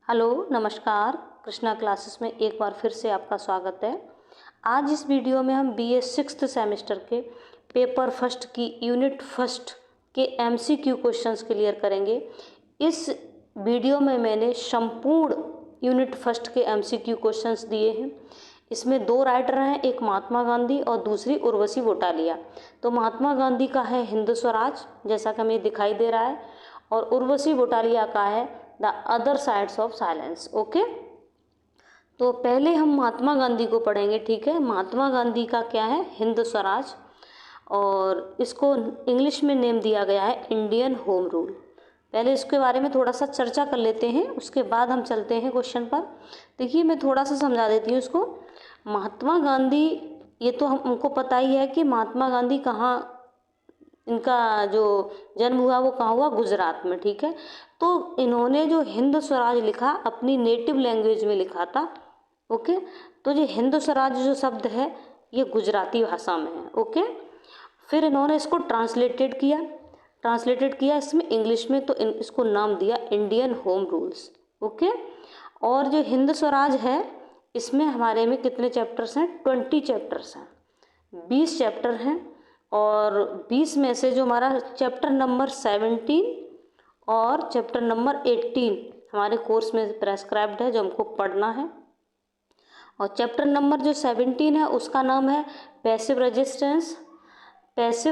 Hello नमस्कार। Krishna classes में एक बार फिर से आपका स्वागत है। आज इस वीडियो में हम बीए सिक्स्थ सेमेस्टर के पेपर फर्स्ट की यूनिट फर्स्ट के एमसीक्यू क्वेश्चंस क्लियर करेंगे। इस वीडियो में मैंने संपूर्ण यूनिट फर्स्ट के एमसीक्यू क्वेश्चंस दिए हैं। इसमें दो राइटर हैं, एक महात्मा गांधी और दूसरी उर्वशी वोटालिया। तो महात्मा गांधी का है हिंद स्वराज, जैसा कि हमें दिखाई दे रहा है, और उर्वशी वोटालिया का है the other sides of silence. Okay, तो पहले हम महात्मा गांधी को पढ़ेंगे। ठीक है, महात्मा गांधी का क्या है, हिंद स्वराज, और इसको इंग्लिश में नेम दिया गया है इंडियन होम रूल। पहले इसके बारे में थोड़ा सा चर्चा कर लेते हैं, उसके बाद हम चलते हैं क्वेश्चन पर। देखिए, मैं थोड़ा सा समझा देती हूँ इसको। महात्मा गांधी, ये तो हमको पता ही है कि महात्मा गांधी कहाँ, इनका जो जन्म हुआ वो कहाँ हुआ, गुजरात में। ठीक है, तो इन्होंने जो हिंद स्वराज लिखा अपनी नेटिव लैंग्वेज में लिखा था। ओके, तो ये हिंद स्वराज जो शब्द है ये गुजराती भाषा में है। ओके, फिर इन्होंने इसको ट्रांसलेटेड किया इसमें इंग्लिश में, तो इसको नाम दिया इंडियन होम रूल्स। ओके, और जो हिंद स्वराज है इसमें हमारे में कितने चैप्टर्स हैं, 20 चैप्टर्स हैं, 20 चैप्टर हैं। और 20 में से जो हमारा चैप्टर नंबर 17 और चैप्टर नंबर 18 हमारे कोर्स में प्रेस्क्राइब्ड है, जो हमको पढ़ना है। और चैप्टर नंबर जो 17 है उसका नाम है पैसिव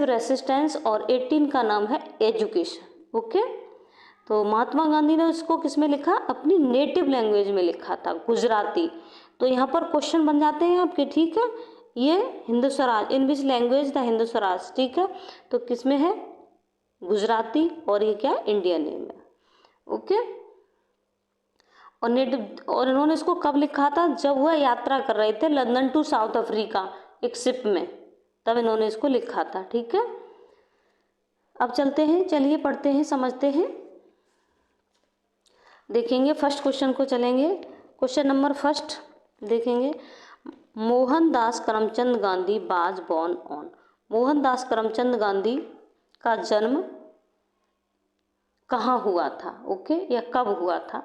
रेसिस्टेंस, और 18 का नाम है एजुकेशन। ओके, तो महात्मा गांधी ने उसको किस में लिखा, अपनी नेटिव लैंग्वेज में लिखा था, गुजराती। तो यहाँ पर क्वेश्चन बन जाते हैं आपके। ठीक है, ये Hind Swaraj, in which language the Hind Swaraj. ठीक है, तो किस में है, गुजराती, और ये क्या, इंडियन नेम है। ओके, और नेटिव, और इन्होंने इसको कब लिखा था, जब वह यात्रा कर रहे थे लंदन टू साउथ अफ्रीका एक शिप में, तब इन्होंने इसको लिखा था। ठीक है, अब चलते हैं, चलिए पढ़ते हैं, समझते हैं, देखेंगे फर्स्ट क्वेश्चन को। चलेंगे क्वेश्चन नंबर फर्स्ट देखेंगे। Mohandas Karamchand Gandhi was born on. Mohandas Karamchand Gandhi का जन्म कहाँ हुआ था, ओके, या कब हुआ था।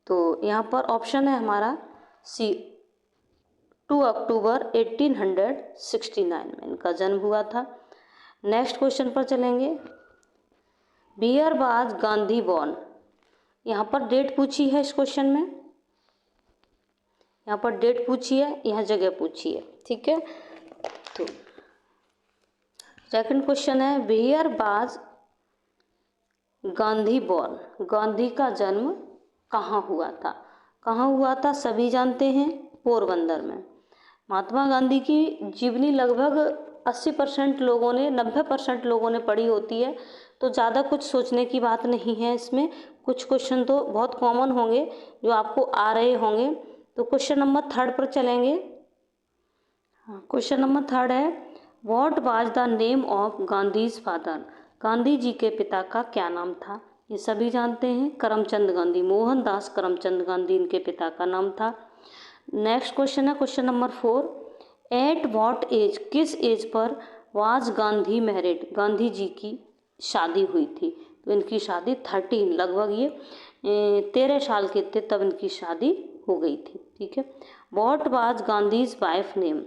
तो यहाँ पर ऑप्शन है हमारा सी, 2 अक्टूबर 1869 में इनका जन्म हुआ था। नेक्स्ट क्वेश्चन पर चलेंगे। Where was Gandhi born. यहाँ पर डेट पूछी है इस क्वेश्चन में, यहाँ पर डेट पूछी है, यहाँ जगह पूछी है। ठीक है, तो सेकंड क्वेश्चन है where was Gandhi born. Gandhi का जन्म कहाँ हुआ था, कहाँ हुआ था, सभी जानते हैं, पोरबंदर में। महात्मा गांधी की जीवनी लगभग 80% लोगों ने, 90% लोगों ने पढ़ी होती है, तो ज़्यादा कुछ सोचने की बात नहीं है इसमें। कुछ क्वेश्चन तो बहुत कॉमन होंगे जो आपको आ रहे होंगे। तो क्वेश्चन नंबर थर्ड पर चलेंगे। क्वेश्चन नंबर थर्ड है what was the name of Gandhi's father. Gandhi ji के पिता का क्या नाम था, ये सभी जानते हैं, करमचंद गांधी, मोहनदास करमचंद गांधी इनके पिता का नाम था। नेक्स्ट क्वेश्चन है question number 4, at what age, किस एज पर वाज गांधी मैरिड, गांधी जी की शादी हुई थी। तो इनकी शादी 13, लगभग ये 13 साल के थे तब इनकी शादी हो गई थी। ठीक है, what was Gandhi's wife name,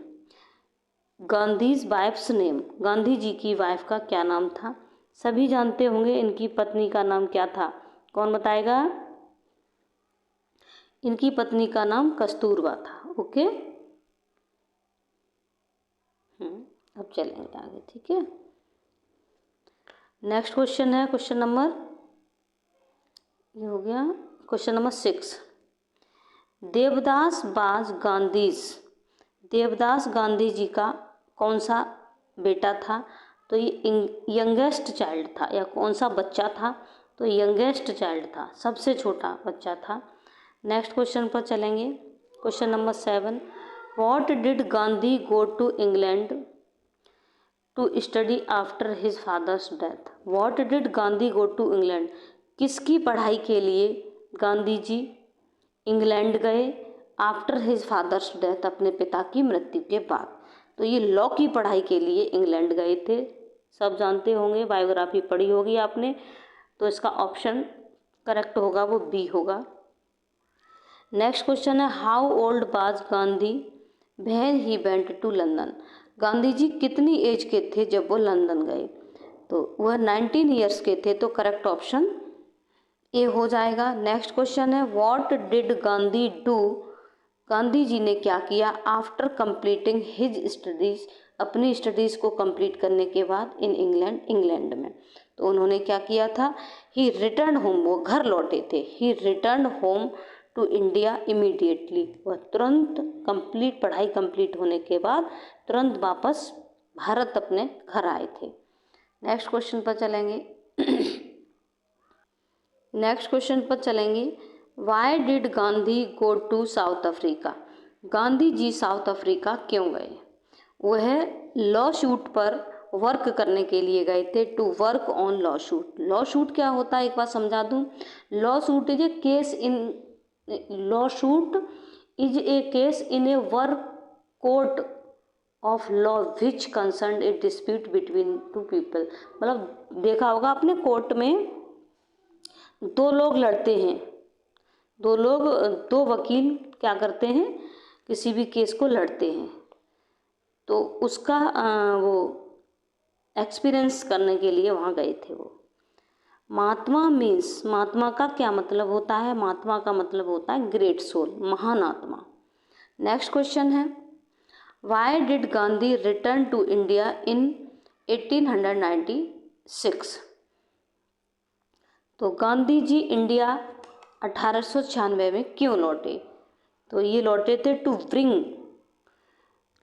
Gandhi's wife's name, Gandhi ji की वाइफ का क्या नाम था, सभी जानते होंगे, इनकी पत्नी का नाम क्या था, कौन बताएगा। इनकी पत्नी का नाम कस्तूरबा था। ओके, अब चलेंगे आगे। ठीक है, नेक्स्ट क्वेश्चन है क्वेश्चन नंबर, ये हो गया question number 6, Devdas was Gandhi's, Devdas Gandhi ji का कौन सा बेटा था। तो ये यंगेस्ट चाइल्ड था, या कौन सा बच्चा था, तो यंगेस्ट चाइल्ड था, सबसे छोटा बच्चा था। नेक्स्ट क्वेश्चन पर चलेंगे question number 7, what did Gandhi go to England to study after his father's death. What did Gandhi go to England, किसकी पढ़ाई के लिए गांधी जी इंग्लैंड गए आफ्टर हिज फादर्स डेथ, अपने पिता की मृत्यु के बाद। तो ये लॉ की पढ़ाई के लिए इंग्लैंड गए थे, सब जानते होंगे, बायोग्राफी पढ़ी होगी आपने। तो इसका ऑप्शन करेक्ट होगा वो बी होगा, नेक्स्ट क्वेश्चन है how old was Gandhi when he went to London. Gandhi ji कितनी एज के थे जब वो लंदन गए? तो वह 19 ईयर्स के थे, तो करेक्ट ऑप्शन ए हो जाएगा। नेक्स्ट क्वेश्चन है what did Gandhi do. Gandhi ji ने क्या किया आफ्टर कंप्लीटिंग हिज स्टडीज, अपनी स्टडीज को कंप्लीट करने के बाद इन इंग्लैंड में। तो उन्होंने क्या किया था, ही रिटर्न होम, वो घर लौटे थे। He return home to India immediately, वह तुरंत पढ़ाई कंप्लीट होने के बाद तुरंत वापस भारत अपने घर आए थे। नेक्स्ट क्वेश्चन पर चलेंगे। Why did Gandhi go to South Africa. Gandhi ji South Africa क्यों गए? वह लॉ शूट पर वर्क करने के लिए गए थे, to work on lawsuit. Lawsuit क्या होता है एक बार समझा दूं। Lawsuit is a case in a work court of law which concern a dispute between two people. मतलब देखा होगा आपने, कोर्ट में दो लोग लड़ते हैं, दो वकील क्या करते हैं, किसी भी केस को लड़ते हैं, तो उसका वो एक्सपीरियंस करने के लिए वहाँ गए थे वो। महात्मा का क्या मतलब होता है? महात्मा का मतलब होता है ग्रेट सोल, महान आत्मा। नेक्स्ट क्वेश्चन है why did Gandhi return to India in 1896। तो गांधी जी इंडिया 1896 में क्यों लौटे? तो ये लौटे थे टू ब्रिंग,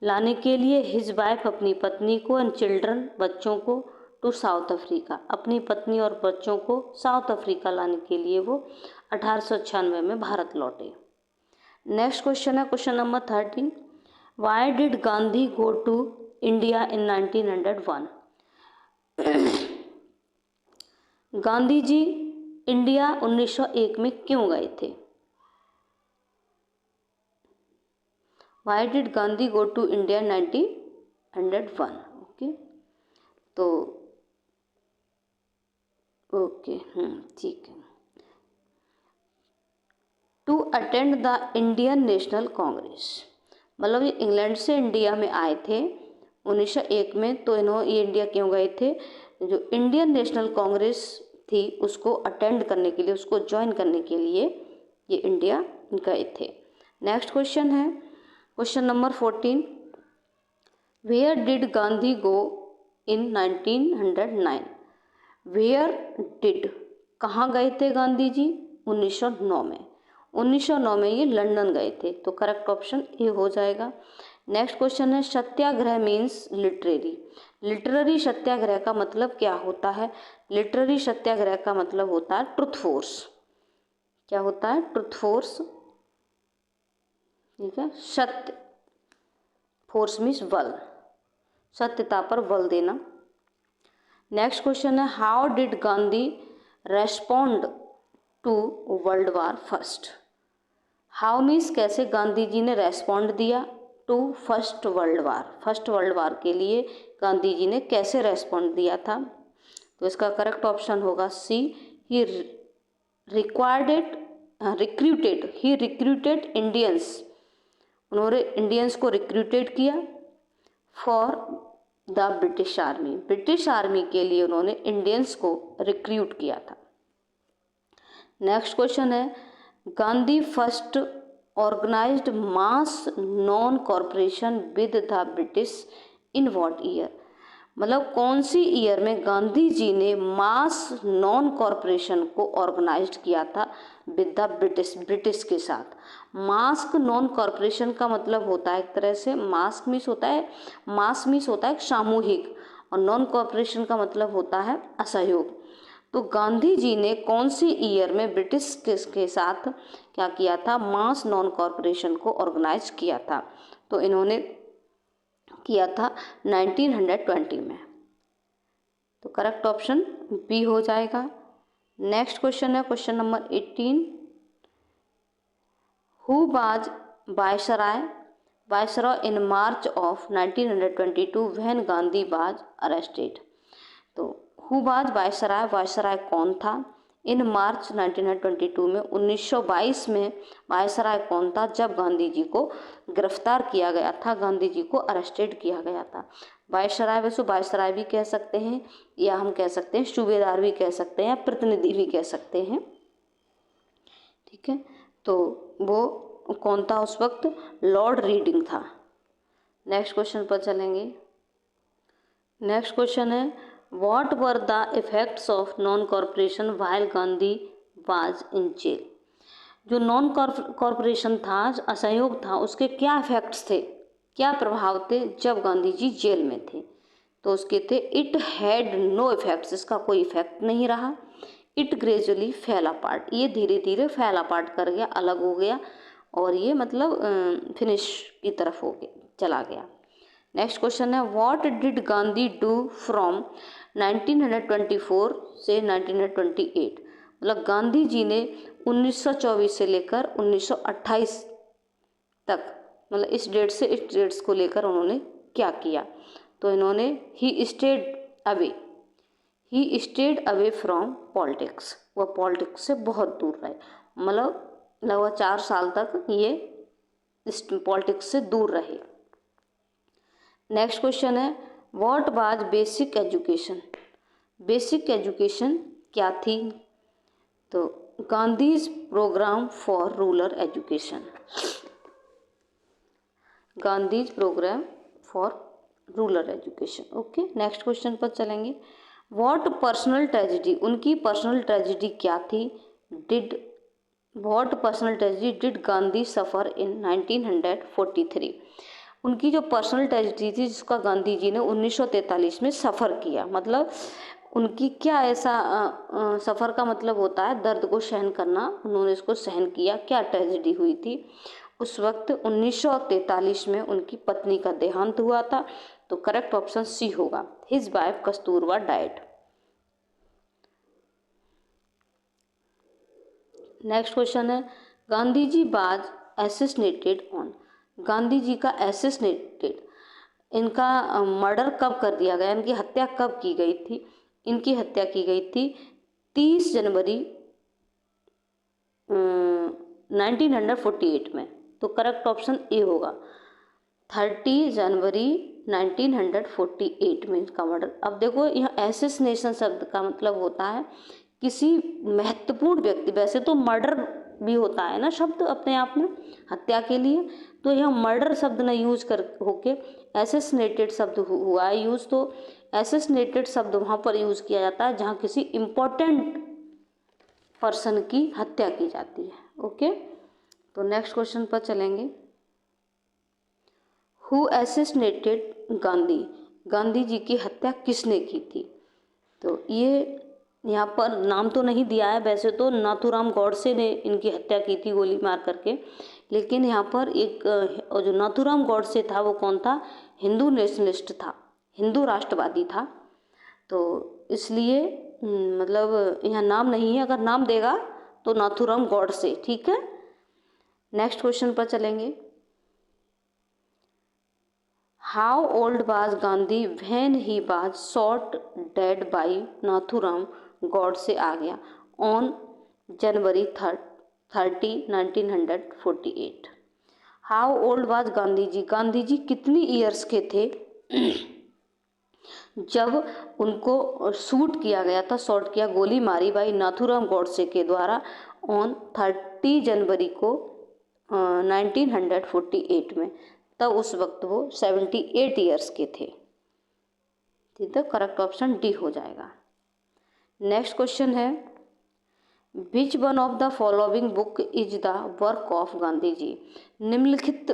लाने के लिए, हिज वाइफ, अपनी पत्नी को, एंड चिल्ड्रन, बच्चों को, टू साउथ अफ्रीका, अपनी पत्नी और बच्चों को साउथ अफ्रीका लाने के लिए वो 1896 में भारत लौटे। नेक्स्ट क्वेश्चन है question number 13। Why did Gandhi go to India in 1901। Gandhi ji India 1901 में क्यों गए थे? Why did Gandhi go to India 1901। Okay, तो ओके ठीक है। To attend the Indian National Congress, मतलब ये इंग्लैंड से इंडिया में आए थे 1901 में, तो ये इंडिया क्यों गए थे? जो इंडियन नेशनल कांग्रेस थी उसको अटेंड करने के लिए, उसको ज्वाइन करने के लिए ये इंडिया गए थे। नेक्स्ट क्वेश्चन है question number 14। Where did Gandhi go in 1909। Where did, कहाँ गए थे गांधी जी? 1909 में। 1909 में ये लंदन गए थे, तो करेक्ट ऑप्शन ए हो जाएगा। नेक्स्ट क्वेश्चन है सत्याग्रह मीन्स लिटरेरी। लिटरेरी सत्याग्रह का मतलब क्या होता है? लिटरेरी सत्याग्रह का मतलब होता है ट्रुथ फोर्स। क्या होता है? ट्रुथ फोर्स, ठीक है। सत्य, फोर्स मीन्स बल, सत्यता पर बल देना। नेक्स्ट क्वेश्चन है how did Gandhi respond to world war first. How means कैसे गांधी जी ने रेस्पॉन्ड दिया to first world war, first world war के लिए गांधी जी ने कैसे रेस्पॉन्ड दिया था? तो इसका करेक्ट ऑप्शन होगा सी, ही रिक्रूटेड इंडियंस, उन्होंने इंडियंस को रिक्रूटेड किया for the British army, British army के लिए उन्होंने इंडियंस को रिक्रूट किया था। नेक्स्ट क्वेश्चन है Gandhi first organized mass non corporation with the British in what year. मतलब कौन सी ईयर में गांधी जी ने मास नॉन कॉरपोरेशन को ऑर्गेनाइज्ड किया था विद द ब्रिटिश के साथ। मास्क नॉन कॉरपोरेशन का मतलब होता है एक तरह से, मास मीन्स होता है सामूहिक, और नॉन कॉरपोरेशन का मतलब होता है असहयोग। तो गांधी जी ने कौन सी ईयर में ब्रिटिश के साथ क्या किया था? मास नॉन कॉरपोरेशन को ऑर्गेनाइज किया था। तो इन्होंने किया था 1920 में, तो करेक्ट ऑप्शन बी हो जाएगा। नेक्स्ट क्वेश्चन है question number 18। Who was viceroy in March of 1922 when Gandhi was arrested. तो हु वाज वायसराय, वायसराय कौन था इन मार्च 1922 में 1922 में वायसराय कौन था जब गांधी जी को गिरफ्तार किया गया था, गांधी जी को अरेस्टेड किया गया था। वायसराय वैसे वायसराय भी कह सकते हैं या हम कह सकते हैं सूबेदार भी कह सकते हैं या प्रतिनिधि भी कह सकते हैं, ठीक है। तो वो कौन था उस वक्त? लॉर्ड रीडिंग था। नेक्स्ट क्वेश्चन पर चलेंगे। नेक्स्ट क्वेश्चन है what were the effects of non corporation while Gandhi was in jail. जो नॉन कॉर्पोरेशन था, असहयोग था, उसके क्या इफेक्ट्स थे, क्या प्रभाव थे जब गांधी जी जेल में थे? तो उसके थे इट हैड नो इफेक्ट्स, इसका कोई इफेक्ट नहीं रहा। इट ग्रेजुअली फेल अपार्ट, ये धीरे धीरे फेल अपार्ट कर गया, अलग हो गया और ये मतलब फिनिश की तरफ हो गया, चला गया। नेक्स्ट क्वेश्चन है what did Gandhi do from 1924 से 1928। मतलब गांधी जी ने 1924 से लेकर 1928 तक, मतलब इस डेट से इस डेट्स को लेकर उन्होंने क्या किया? तो इन्होंने he stayed away from politics, वह पॉलिटिक्स से बहुत दूर रहे, मतलब लगभग 4 साल तक ये इस पॉलिटिक्स से दूर रहे। नेक्स्ट क्वेश्चन है what was basic education. Basic education क्या थी? तो Gandhi's programme for rural education, Gandhi's programme for rural education. Okay, next question पर चलेंगे। व्हाट पर्सनल ट्रेजेडी, उनकी पर्सनल ट्रेजेडी क्या थी? What personal tragedy did Gandhi suffer in 1943। उनकी जो पर्सनल ट्रेजेडी थी जिसका गांधी जी ने 1943 में सफ़र किया, मतलब उनकी क्या ऐसा सफ़र का मतलब होता है दर्द को सहन करना, उन्होंने इसको सहन किया। क्या ट्रेजेडी हुई थी? उस वक्त 1943 में उनकी पत्नी का देहांत हुआ था। तो करेक्ट ऑप्शन सी होगा, his wife Kasturba died. Next question है Gandhi ji was assassinated on. Gandhi ji का असैसिनेटेड, इनका मर्डर कब कर दिया गया, इनकी हत्या कब की गई थी? इनकी हत्या की गई थी 30 जनवरी 1948 में। तो करेक्ट ऑप्शन ए होगा, 30 जनवरी 1948 में इसका मर्डर। अब देखो यहाँ असैसिनेशन शब्द का मतलब होता है किसी महत्वपूर्ण व्यक्ति, वैसे तो मर्डर भी होता है ना शब्द अपने आप में हत्या के लिए, तो यह मर्डर शब्द न यूज कर होके असैसिनेटेड शब्द हुआ है यूज। तो असैसिनेटेड शब्द वहाँ पर यूज किया जाता है जहाँ किसी इम्पोर्टेंट पर्सन की हत्या की जाती है। ओके, तो नेक्स्ट क्वेश्चन पर चलेंगे। हु असैसिनेटेड गांधी, गांधी जी की हत्या किसने की थी? तो ये यहाँ पर नाम तो नहीं दिया है, वैसे तो नाथूराम गॉडसे ने इनकी हत्या की थी गोली मार करके, लेकिन यहाँ पर एक जो नाथूराम गॉडसे था वो कौन था? हिंदू नेशनलिस्ट था, हिंदू राष्ट्रवादी था। तो इसलिए मतलब यहाँ नाम नहीं है, अगर नाम देगा तो नाथूराम गॉडसे, ठीक है। नेक्स्ट क्वेश्चन पर चलेंगे। How old was Gandhi when he was shot dead by Nathuram Godse आ गया on January 30, 1948। How old was Gandhi ji, Gandhi ji कितनी ईयर्स के थे जब उनको शूट किया गया था, शॉट किया, गोली मारी बाई नाथूराम गॉडसे के द्वारा ऑन 30 जनवरी को 1948 में। तब उस वक्त वो 78 ईयर्स के थे। ठीक है, करेक्ट ऑप्शन डी हो जाएगा। नेक्स्ट क्वेश्चन है which one of the following book is the work of Gandhi ji. निम्नलिखित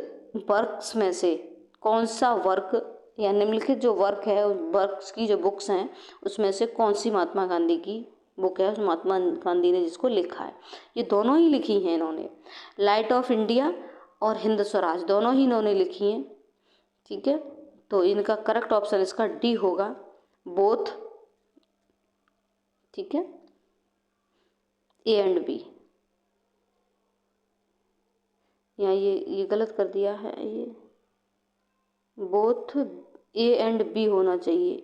वर्क्स में से कौन सा वर्क या निम्नलिखित जो वर्क है वर्क्स की जो बुक्स हैं उसमें से कौन सी महात्मा गांधी की बुक है, महात्मा गांधी ने जिसको लिखा है? ये दोनों ही लिखी हैं इन्होंने, लाइट ऑफ इंडिया और हिंद स्वराज, दोनों ही इन्होंने लिखी हैं। ठीक है, तो इनका करेक्ट ऑप्शन इसका डी होगा, बोथ। ठीक है, ए एंड बी। यहाँ ये गलत कर दिया है, ये बोथ ए एंड बी होना चाहिए,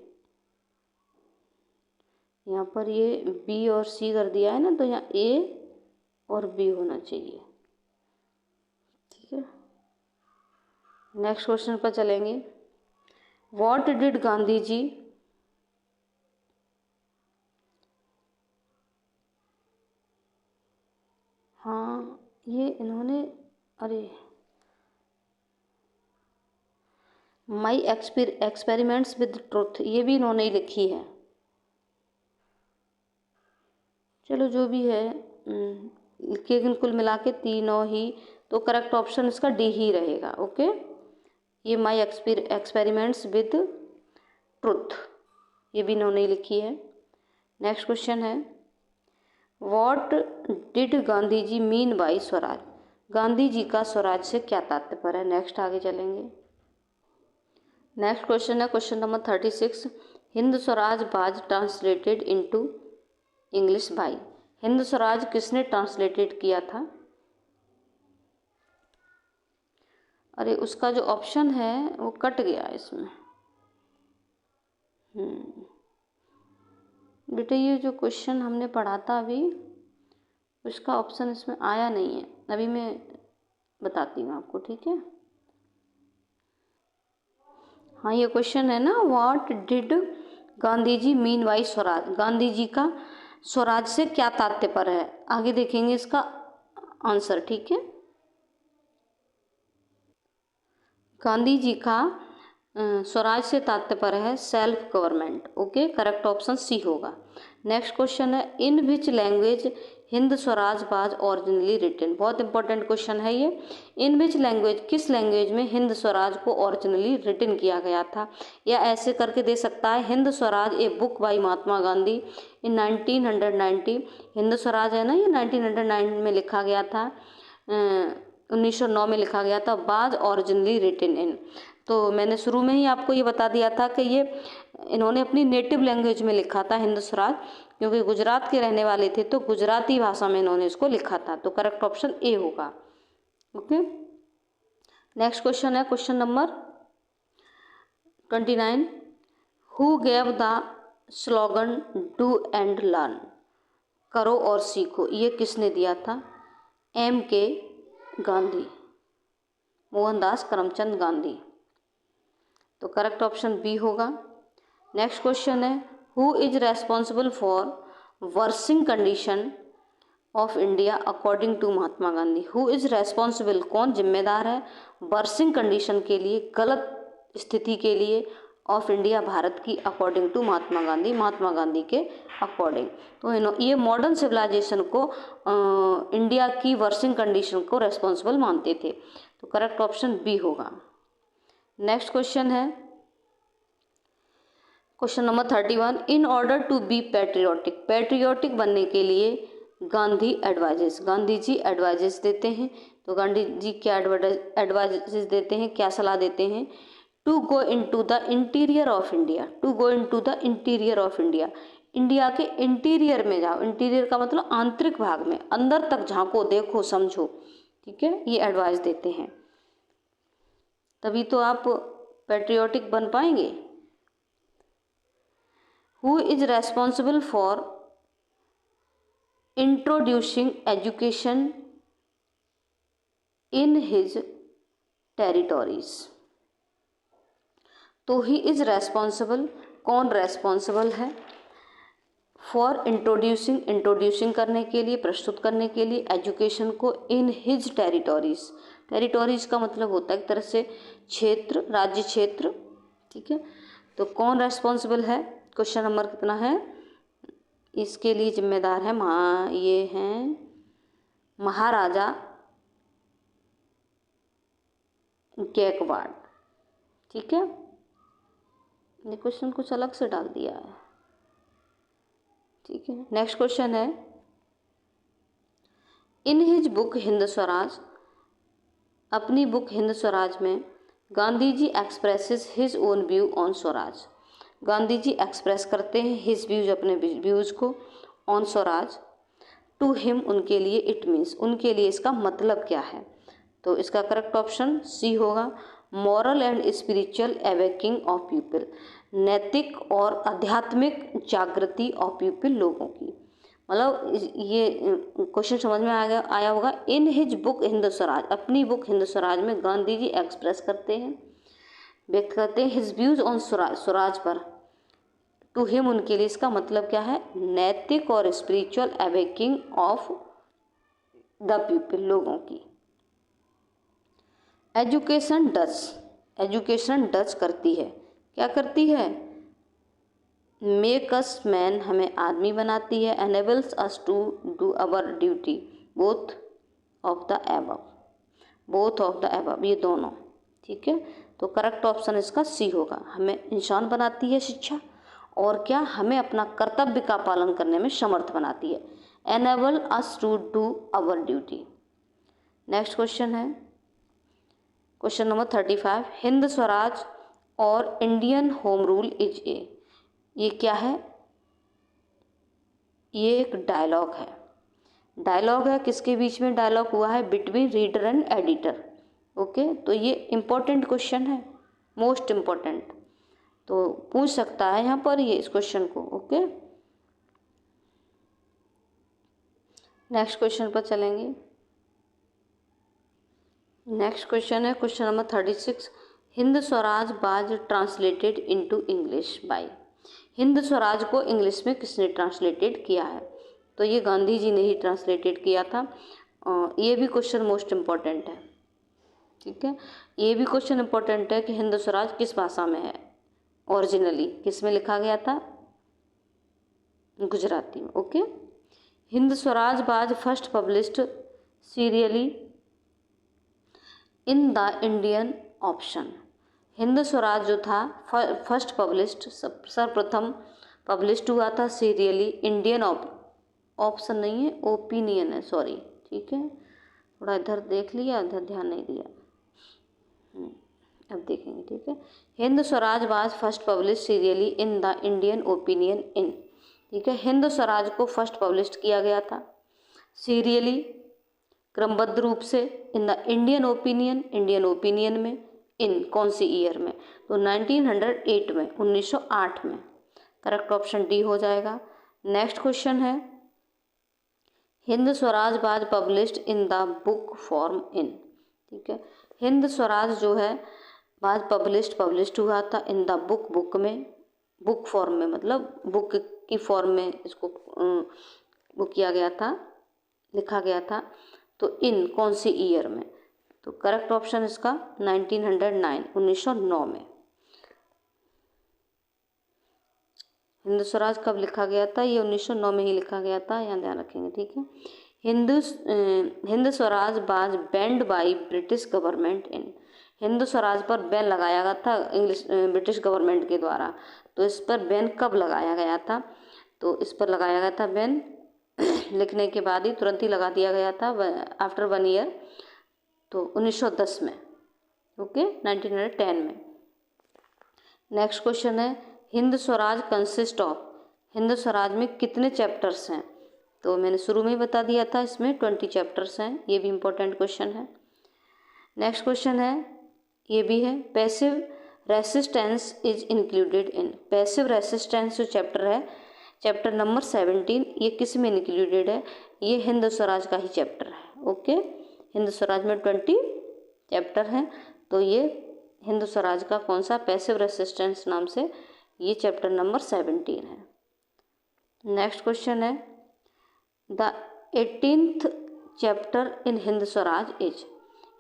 यहाँ पर ये बी और सी कर दिया है ना, तो यहाँ ए और बी होना चाहिए। ठीक है, नेक्स्ट क्वेश्चन पर चलेंगे। व्हाट डिड गांधी जी हाँ ये इन्होंने, अरे माई एक्सपेरिमेंट्स विद ट्रुथ, ये भी इन्होंने ही लिखी है। चलो जो भी है, लेकिन कुल मिला के तीनों ही, तो करेक्ट ऑप्शन इसका डी ही रहेगा। ओके, ये माई एक्सपेरिमेंट्स विद ट्रुथ, ये भी इन्होंने ही लिखी है। नेक्स्ट क्वेश्चन है, what did Gandhi ji mean by Swaraj, Gandhi ji का स्वराज से क्या तात्पर्य है। नेक्स्ट आगे चलेंगे। नेक्स्ट क्वेश्चन है question number 36, Hind Swaraj was translated into English by, Hind Swaraj किसने ट्रांसलेटेड किया था। अरे उसका जो ऑप्शन है वो कट गया इसमें। बेटे ये जो क्वेश्चन हमने पढ़ा था अभी, उसका ऑप्शन इसमें आया नहीं है, अभी मैं बताती हूँ आपको। ठीक है, हाँ ये क्वेश्चन है ना, what did Gandhi ji mean by Swaraj, Gandhi ji का स्वराज से क्या तात्पर्य है। आगे देखेंगे इसका आंसर। ठीक है, गांधी जी का स्वराज से तात्पर्य है self government. Okay, correct option C होगा। नेक्स्ट क्वेश्चन है, in which language Hind Swaraj was originally written, बहुत इंपॉर्टेंट क्वेश्चन है ये। इन विच लैंग्वेज, किस लैंग्वेज में हिंद स्वराज को ओरिजिनली रिटन किया गया था, या ऐसे करके दे सकता है, Hind Swaraj a book by Mahatma Gandhi in 1990, Hind Swaraj है ना ये 1909 में लिखा गया था, 1909 में लिखा गया था, वाज ओरिजिनली रिटन इन, तो मैंने शुरू में ही आपको ये बता दिया था कि ये इन्होंने अपनी नेटिव लैंग्वेज में लिखा था हिंद स्वराज, क्योंकि गुजरात के रहने वाले थे तो गुजराती भाषा में इन्होंने इसको लिखा था, तो करेक्ट ऑप्शन ए होगा। ओके, नेक्स्ट क्वेश्चन है question number 29, who gave the slogan do and learn, करो और सीखो, ये किसने दिया था। M.K. गांधी, मोहनदास करमचंद गांधी, तो करेक्ट ऑप्शन बी होगा। नेक्स्ट क्वेश्चन है, who is responsible for worsening condition of India according to Mahatma Gandhi, who is responsible, कौन जिम्मेदार है वर्सिंग कंडीशन के लिए, गलत स्थिति के लिए, ऑफ इंडिया भारत की, अकॉर्डिंग टू महात्मा गांधी, महात्मा गांधी के अकॉर्डिंग। तो ये मॉडर्न सिविलाइजेशन को इंडिया की वर्सिंग कंडीशन को रेस्पॉन्सिबल मानते थे, तो करेक्ट ऑप्शन बी होगा। नेक्स्ट क्वेश्चन है question number 31, in order to be patriotic, patriotic बनने के लिए गांधी एडवाइजेस, गांधी जी एडवाइजेस देते हैं, तो गांधी जी क्या एडवाइजेस देते हैं, क्या सलाह देते हैं। To go into the interior of India, to go into the interior of India, India के इंटीरियर में जाओ, इंटीरियर का मतलब आंतरिक भाग में, अंदर तक झांको, देखो, समझो। ठीक है, ये एडवाइस देते हैं, तभी तो आप पैट्रियोटिक बन पाएंगे। Who is responsible for introducing education in his territories, तो ही इज रेस्पॉन्सिबल, कौन रेस्पॉन्सिबल है फॉर इंट्रोड्यूसिंग, इंट्रोड्यूसिंग करने के लिए, प्रस्तुत करने के लिए एजुकेशन को इन हिज टेरिटोरीज, टेरिटोरीज का मतलब होता है एक तरह से क्षेत्र, राज्य क्षेत्र। ठीक है, तो कौन रेस्पॉन्सिबल है, क्वेश्चन नंबर कितना है, इसके लिए जिम्मेदार है ये हैं महाराजा गायकवाड़। ठीक है, ये क्वेश्चन कुछ अलग से डाल दिया है। ठीक है, नेक्स्ट क्वेश्चन है, in his book Hind Swaraj, अपनी बुक हिंद स्वराज में Gandhi ji expresses his own view on Swaraj, Gandhi ji express करते हैं हिज व्यूज, अपने व्यूज को, ऑन स्वराज, टू हिम, उनके लिए, इट मीन्स, उनके लिए इसका मतलब क्या है, तो इसका करेक्ट ऑप्शन सी होगा, moral and spiritual awaking of people, नैतिक और आध्यात्मिक जागृति ऑफ पीपल, लोगों की। मतलब ये क्वेश्चन समझ में आया होगा। इन हिज बुक हिंद स्वराज, अपनी बुक हिंद स्वराज में गांधी जी एक्सप्रेस करते हैं, व्यक्त करते हैं his views on Swaraj, Swaraj पर। टू हिम, उनके लिए इसका मतलब क्या है, नैतिक और spiritual awaking of the people, लोगों की। एजुकेशन डच करती है, क्या करती है, मेक अस मैन, हमें आदमी बनाती है, enables us to do our duty, both of the above, ये दोनों, ठीक है। तो करेक्ट ऑप्शन इसका सी होगा। हमें इंसान बनाती है शिक्षा, और क्या, हमें अपना कर्तव्य का पालन करने में समर्थ बनाती है, enable us to do our duty. Next question है क्वेश्चन नंबर 35, हिंद स्वराज और Indian home rule is a, ये क्या है, ये एक डायलॉग है। डायलॉग है, किसके बीच में डायलॉग हुआ है, between reader and editor. Okay, तो ये इम्पोर्टेंट क्वेश्चन है, मोस्ट इम्पोर्टेंट, तो पूछ सकता है यहाँ पर ये इस क्वेश्चन को। ओके, नेक्स्ट क्वेश्चन पर चलेंगे। नेक्स्ट क्वेश्चन है question number 36, Hind Swaraj was translated into English by, Hind Swaraj को इंग्लिश में किसने ट्रांसलेटेड किया है, तो ये गांधी जी ने ही ट्रांसलेटेड किया था। ये भी क्वेश्चन मोस्ट इम्पॉर्टेंट है, ठीक है। ये भी क्वेश्चन इम्पोर्टेंट है कि हिंद स्वराज किस भाषा में है, ओरिजिनली किस में लिखा गया था, गुजराती में। Okay, Hind Swaraj was first published serially in the Indian option, Hind Swaraj जो था फर्स्ट पब्लिश्ड, सर्वप्रथम पब्लिश्ड हुआ था सीरियली, इंडियन ऑप्शन नहीं है, ओपिनियन है, सॉरी, ठीक है, थोड़ा इधर देख लिया, इधर ध्यान नहीं दिया, अब देखेंगे, ठीक है। Hind Swaraj was first published serially in the Indian opinion in, ठीक है, हिंद स्वराज को फर्स्ट पब्लिश्ड किया गया था सीरियली, क्रमबद्ध रूप से, इन द इंडियन ओपिनियन में, इन कौन सी ईयर में, तो 1908 में, 1908 में। करेक्ट ऑप्शन डी हो जाएगा। नेक्स्ट क्वेश्चन है, Hind Swaraj was published in the book form in, ठीक है, हिंद स्वराज जो है वाज पब्लिश्ड हुआ था इन द बुक में, बुक फॉर्म में, मतलब बुक की फॉर्म में इसको वो किया गया था, लिखा गया था, तो इन कौन सी ईयर में, तो करेक्ट ऑप्शन इसका 1909, 1909 में। हिंद स्वराज कब लिखा गया था, ये 1909 में ही लिखा गया था, यहाँ ध्यान रखेंगे, ठीक है। Hind Swaraj was band by British government in, Hind Swaraj पर बैन लगाया गया था ब्रिटिश गवर्नमेंट के द्वारा, तो इस पर बैन कब लगाया गया था, तो इस पर लगाया गया था बैन लिखने के बाद ही तुरंत ही लगा दिया गया था, आफ्टर 1 ईयर, तो 1910 में। ओके, 1910 में। नेक्स्ट क्वेश्चन है, हिंद स्वराज कंसिस्ट ऑफ, हिंद स्वराज में कितने चैप्टर्स हैं, तो मैंने शुरू में ही बता दिया था, इसमें 20 चैप्टर्स हैं, ये भी इम्पोर्टेंट क्वेश्चन है। नेक्स्ट क्वेश्चन है, ये भी है, passive resistance is included in, passive resistance जो चैप्टर है, चैप्टर नंबर 17, ये किस में इंक्लूडेड है, ये हिंद स्वराज का ही चैप्टर है। ओके, हिंद स्वराज में 20 चैप्टर हैं, तो ये हिंद स्वराज का कौन सा, पैसिव रेसिस्टेंस नाम से ये चैप्टर नंबर 17 है। नेक्स्ट क्वेश्चन है, the 18th chapter in Hind Swaraj is,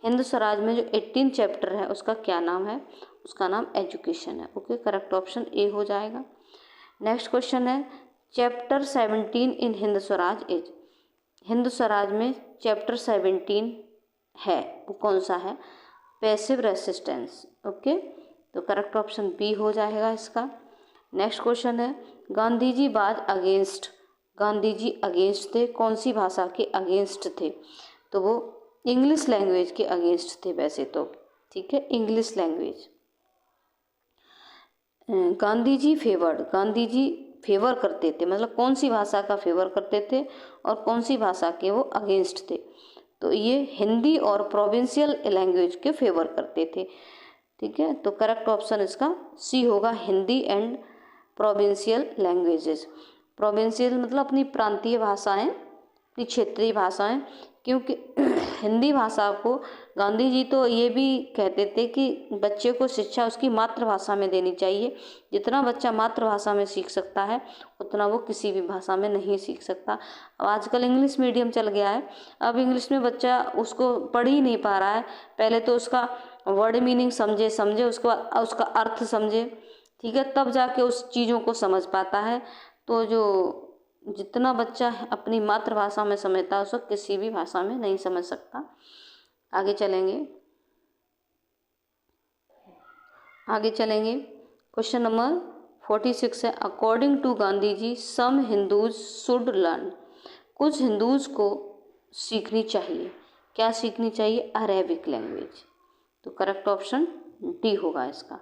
Hind Swaraj में जो 18 चैप्टर है उसका क्या नाम है, उसका नाम एजुकेशन है। ओके, करेक्ट ऑप्शन ए हो जाएगा। नेक्स्ट क्वेश्चन है, chapter 17 in Hind Swaraj is, Hind Swaraj में चैप्टर 17 है, वो कौन सा है, पैसिव रेसिस्टेंस। ओके, तो करेक्ट ऑप्शन बी हो जाएगा इसका। नेक्स्ट क्वेश्चन है, Gandhi ji was against, Gandhi ji against थे, कौन सी भाषा के अगेंस्ट थे, तो वो इंग्लिश लैंग्वेज के अगेंस्ट थे वैसे तो, ठीक है, English language. Gandhi ji favoured, Gandhi ji favour करते थे, मतलब कौन सी भाषा का फेवर करते थे और कौन सी भाषा के वो अगेंस्ट थे, तो ये हिंदी और प्रोविंशियल लैंग्वेज के फेवर करते थे। ठीक है, तो करेक्ट ऑप्शन इसका सी होगा, Hindi and provincial languages. Provincial मतलब अपनी प्रांतीय भाषाएं, अपनी क्षेत्रीय भाषाएं, क्योंकि हिंदी भाषा को गांधी जी तो ये भी कहते थे कि बच्चे को शिक्षा उसकी मातृभाषा में देनी चाहिए। जितना बच्चा मातृभाषा में सीख सकता है उतना वो किसी भी भाषा में नहीं सीख सकता। अब आजकल इंग्लिश मीडियम चल गया है, अब इंग्लिश में बच्चा उसको पढ़ ही नहीं पा रहा है। पहले तो उसका वर्ड मीनिंग समझे उसके बाद उसका अर्थ समझे, ठीक है, तब जाके उस चीज़ों को समझ पाता है। तो जो जितना बच्चा अपनी मातृभाषा में समझता है उसको किसी भी भाषा में नहीं समझ सकता। आगे चलेंगे। क्वेश्चन नंबर 46 है, according to Gandhi ji some Hindus should learn. कुछ हिंदूज को सीखनी चाहिए, क्या सीखनी चाहिए? Arabic language. तो करेक्ट ऑप्शन डी होगा इसका।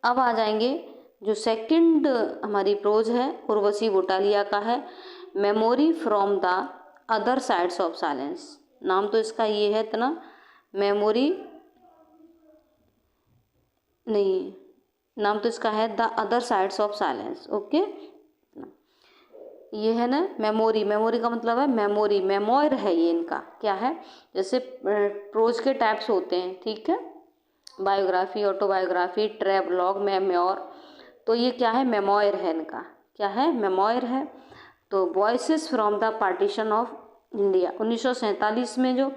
अब आ जाएंगे, जो सेकंड हमारी प्रोज है उर्वशी बुटालिया का है, memory from the other sides of silence. नाम तो इसका ये है इतना, मेमोरी नहीं, नाम तो इसका है the other sides of silence. Okay, ये है ना मेमोरी, मेमोरी का मतलब है मेमोरी, मेमोयर है ये इनका, क्या है? जैसे प्रोज के टाइप्स होते हैं, ठीक है, बायोग्राफी, ऑटोबायोग्राफी, ट्रेवलॉग, मेमोर, तो ये क्या है? मेमोयर है इनका, क्या है? मेमोयर है। तो voices from the partition of India, 1947 में जो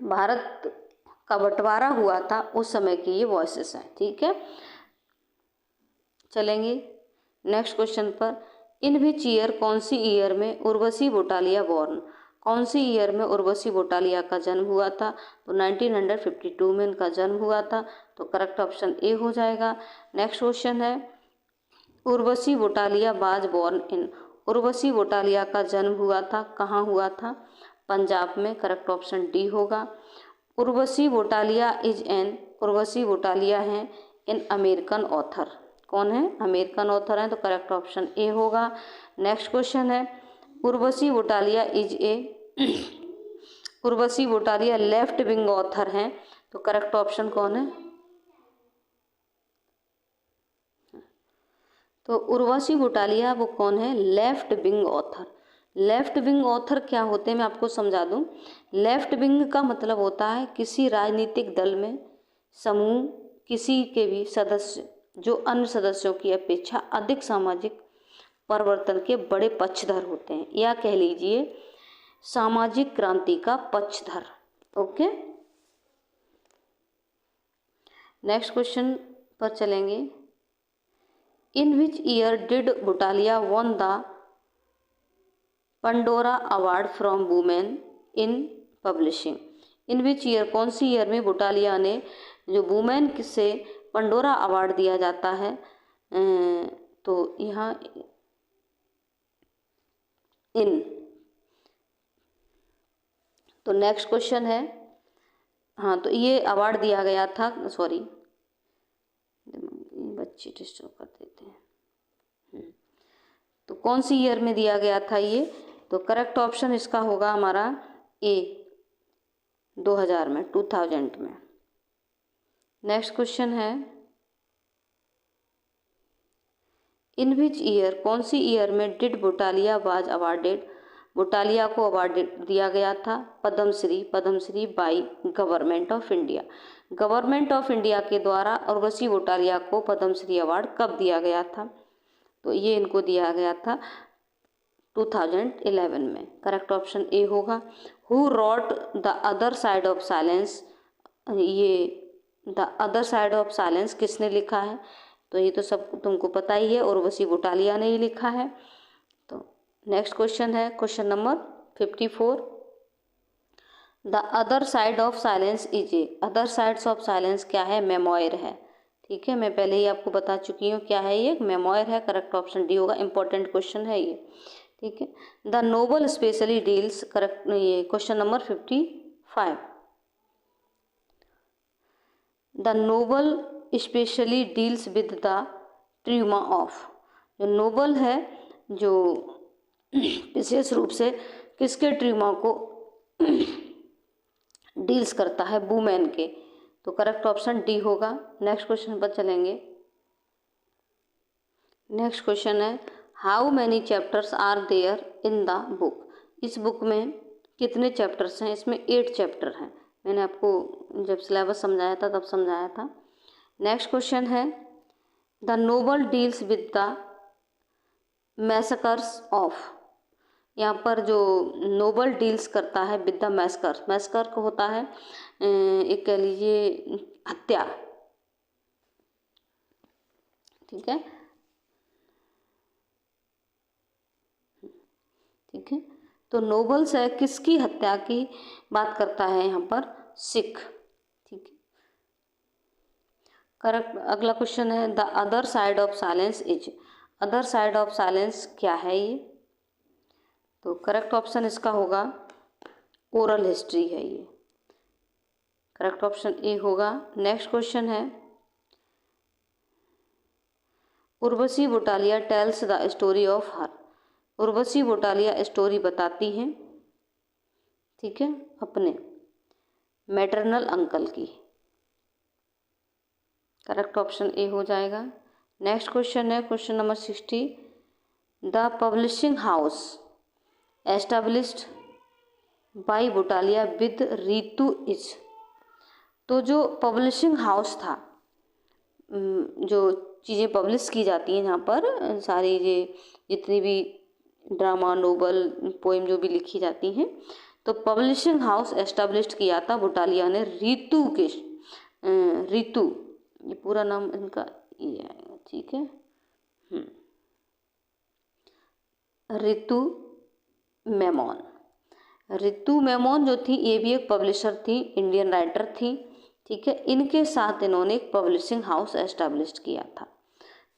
भारत का बंटवारा हुआ था उस समय की ये वॉइसेस हैं, ठीक है। चलेंगे नेक्स्ट क्वेश्चन पर, इन विच ईयर, कौन सी ईयर में उर्वशी बुटालिया बॉर्न, कौन सी ईयर में उर्वशी बुटालिया का जन्म हुआ था? तो 1952 में इनका जन्म हुआ था, तो करेक्ट ऑप्शन ए हो जाएगा। नेक्स्ट क्वेश्चन है, Urvashi Butalia was born in, Urvashi Butalia का जन्म हुआ था, कहाँ हुआ था? पंजाब में, करेक्ट ऑप्शन डी होगा। उर्वशी बुटालिया इज एन, उर्वशी बुटालिया हैं इन अमेरिकन ऑथर, कौन है? अमेरिकन ऑथर हैं, तो करेक्ट ऑप्शन ए होगा। नेक्स्ट क्वेश्चन है, Urvashi Butalia is a, Urvashi Butalia left wing author हैं, तो करेक्ट ऑप्शन कौन है? तो उर्वशी बुटालिया वो कौन है? Left wing author. Left wing author क्या होते हैं मैं आपको समझा दूं। लेफ्ट विंग का मतलब होता है किसी राजनीतिक दल में समूह किसी के भी सदस्य जो अन्य सदस्यों की अपेक्षा अधिक सामाजिक परिवर्तन के बड़े पक्षधर होते हैं, या कह लीजिए सामाजिक क्रांति का पक्षधर। ओके, नेक्स्ट क्वेश्चन पर चलेंगे, in which year did Butalia won the Pandora award from women in publishing. In which year, कौन सी ईयर में बुटालिया ने जो वुमेन से पंडोरा अवार्ड दिया जाता है, तो यहाँ इन, तो नेक्स्ट क्वेश्चन है, हाँ तो ये अवार्ड दिया गया था, सॉरी बच्चे डिस्टर्ब कर देते हैं, तो कौन सी ईयर में दिया गया था ये? तो करेक्ट ऑप्शन इसका होगा हमारा ए, 2000 में, 2000 में। नेक्स्ट क्वेश्चन है, इन विच ईयर, कौन सी ईयर में did Butalia was awarded, Butalia को अवार्ड दिया गया था Padma Shri, Padma Shri by government of India. Government of India के द्वारा उर्वशी बुटालिया को पद्मश्री अवार्ड कब दिया गया था? तो ये इनको दिया गया था 2011 में, करेक्ट ऑप्शन ए होगा। Who wrote the other side of silence, ये the other side of silence किसने लिखा है? तो ये तो सब तुमको पता ही है, उर्वशी बुटालिया ने ही लिखा है। तो नेक्स्ट क्वेश्चन है question number 54, the other side of silence is a, other sides of silence क्या है? मेमोयर है, ठीक है, मैं पहले ही आपको बता चुकी हूँ क्या है ये, मेमोयर है, करेक्ट ऑप्शन डी होगा। इंपॉर्टेंट क्वेश्चन है ये, ठीक है। The novel specially deals, correct, ये question number 55, the novel specially deals with the trauma of, जो नोबल है जो विशेष रूप से किसके ट्यूमा को डील्स करता है वुमेन के, तो करेक्ट ऑप्शन डी होगा। नेक्स्ट क्वेश्चन पर चलेंगे। नेक्स्ट क्वेश्चन है how many chapters are there in the book. इस बुक में कितने चैप्टर्स हैं? इसमें 8 चैप्टर हैं। मैंने आपको जब सिलेबस समझाया था तब समझाया था। नेक्स्ट क्वेश्चन है the novel deals with the massacres of. यहाँ पर जो नोवेल डील्स करता है विद द मैसेकर, मैसेकर को होता है एक कह लीजिए हत्या, ठीक है, ठीक है। तो नोवेल्स है किसकी हत्या की बात करता है यहाँ पर? सिख, ठीक है। करेक्ट। अगला क्वेश्चन है the other side of silence is. Other side of silence क्या है ये? तो करेक्ट ऑप्शन इसका होगा ओरल हिस्ट्री है ये। करेक्ट ऑप्शन ए होगा। नेक्स्ट क्वेश्चन है Urvashi Butalia tells the story of her. Urvashi Butalia story बताती हैं, ठीक है, अपने मैटरनल अंकल की। करेक्ट ऑप्शन ए हो जाएगा। नेक्स्ट क्वेश्चन है question number 60 the publishing house established by Butalia with Ritu is. तो जो पब्लिशिंग हाउस था, जो चीज़ें पब्लिश की जाती हैं यहाँ पर, सारी ये जितनी भी ड्रामा नोवेल पोएम जो भी लिखी जाती हैं, तो पब्लिशिंग हाउस एस्टेब्लिश्ड किया था बुटालिया ने रीतू के, रीतू ये पूरा नाम इनका ये है, ठीक है, ऋतु मेमोन। ऋतु मेमोन जो थी ये भी एक पब्लिशर थी, इंडियन राइटर थी, ठीक है। इनके साथ इन्होंने एक पब्लिशिंग हाउस एस्टेब्लिश किया था,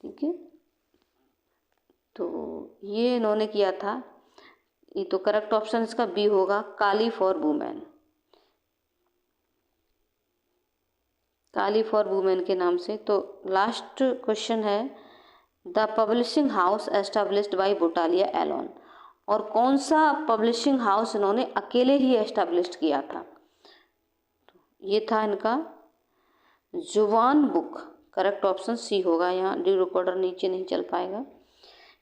ठीक है। तो ये इन्होंने किया था। ये तो करेक्ट ऑप्शन इसका बी होगा Kali for women. Kali for women के नाम से। तो लास्ट क्वेश्चन है the publishing house established by Butalia alone. और कौन सा पब्लिशिंग हाउस इन्होंने अकेले ही एस्टेब्लिश किया था? तो ये था इनका जुबान बुक। करेक्ट ऑप्शन सी होगा। यहाँ डी रिकॉर्डर नीचे नहीं चल पाएगा।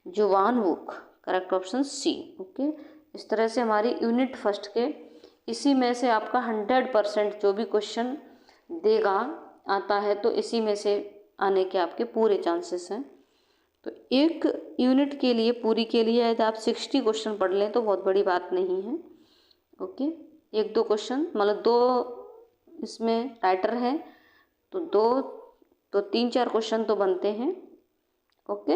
Zubaan book correct option C. Okay, इस तरह से हमारी यूनिट फर्स्ट के इसी में से आपका 100% जो भी क्वेश्चन देगा आता है, तो इसी में से आने के आपके पूरे चांसेस हैं। तो एक यूनिट के लिए पूरी के लिए यदि आप 60 क्वेश्चन पढ़ लें तो बहुत बड़ी बात नहीं है। ओके, 1-2 क्वेश्चन, मतलब 2 इसमें राइटर है तो 3-4 क्वेश्चन तो बनते हैं। ओके,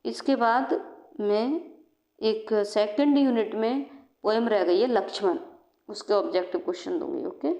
इसके बाद में एक सेकंड यूनिट में पोएम रह गई है लक्ष्मण, उसके ऑब्जेक्टिव क्वेश्चन दूंगी। ओके।